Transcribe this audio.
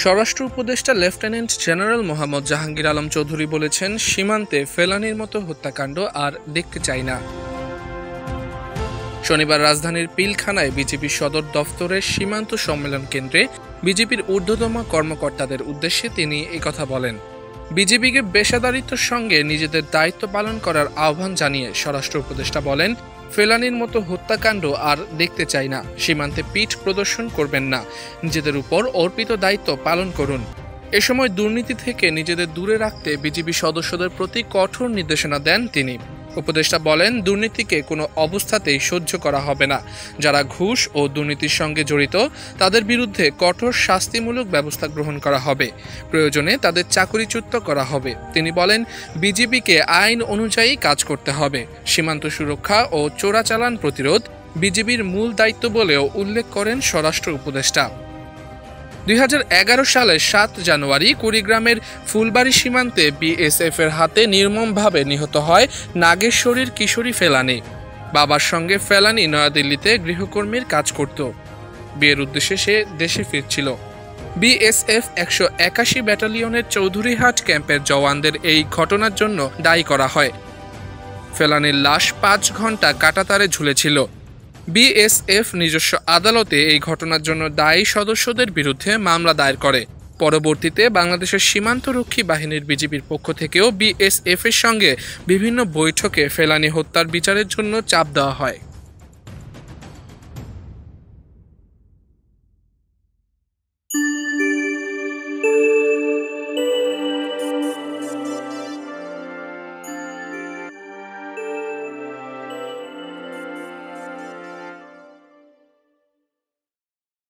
স্বরাষ্ট্র উপদেষ্টা lieutenant general Mohammad Jahangir Alam Chowdhury বলেছেন, সীমান্তে ফেলানির মতো হত্যাকাণ্ড আর দেখতে চাই না। শনিবার রাজধানীর পিলখানায় বিজেপি সদর দফতরের সীমান্ত সম্মেলন কেন্দ্রে বিজেপির ঊর্ধ্বতম কর্মকর্তাদের উদ্দেশ্যে তিনি একথা বলেন। বিজেপিকে পেশাদারিত্বের সঙ্গে নিজেদের দায়িত্ব পালন করার আহ্বান জানিয়ে স্বরাষ্ট্র উপদেষ্টা বলেন, ফেলানির মতো হত্যাকাণ্ড আর দেখতে চাই না। সীমান্তে পিঠ প্রদর্শন করবেন না, নিজেদের উপর অর্পিত দায়িত্ব পালন করুন। এ সময় দুর্নীতি থেকে নিজেদের দূরে রাখতে বিজেপি সদস্যদের প্রতি কঠোর নির্দেশনা দেন তিনি। উপদেষ্টা বলেন, দুর্নীতিকে কোনো অবস্থাতেই সহ্য করা হবে না। যারা ঘুষ ও দুর্নীতির সঙ্গে জড়িত তাদের বিরুদ্ধে কঠোর শাস্তিমূলক ব্যবস্থা গ্রহণ করা হবে। প্রয়োজনে তাদের চাকরিচ্যুত করা হবে। তিনি বলেন, বিজেপিকে আইন অনুযায়ী কাজ করতে হবে। সীমান্ত সুরক্ষা ও চোরাচালান প্রতিরোধ বিজেপির মূল দায়িত্ব বলেও উল্লেখ করেন স্বরাষ্ট্র উপদেষ্টা। 2011 সালের 7 জানুয়ারি কুড়িগ্রামের ফুলবাড়ী সীমান্তে বিএসএফের হাতে নির্মমভাবে নিহত হয় নাগেশ্বরীর কিশোরী ফেলানি। বাবার সঙ্গে ফেলানি নয়াদিল্লিতে গৃহকর্মীর কাজ করত। বিয়ের উদ্দেশ্যে সে দেশে ফিরছিল। বিএসএফ 181 ব্যাটালিয়নের চৌধুরীহাট ক্যাম্পের জওয়ানদের এই ঘটনার জন্য দায়ী করা হয়। ফেলানির লাশ 5 ঘন্টা কাঁটাতারে ঝুলেছিল। বিএসএফ নিজস্ব আদালতে এই ঘটনার জন্য দায়ী সদস্যদের বিরুদ্ধে মামলা দায়ের করে। পরবর্তীতে বাংলাদেশের সীমান্তরক্ষী বাহিনীর বিজিবির পক্ষ থেকেও বিএসএফের সঙ্গে বিভিন্ন বৈঠকে ফেলানি হত্যার বিচারের জন্য চাপ দেওয়া হয়।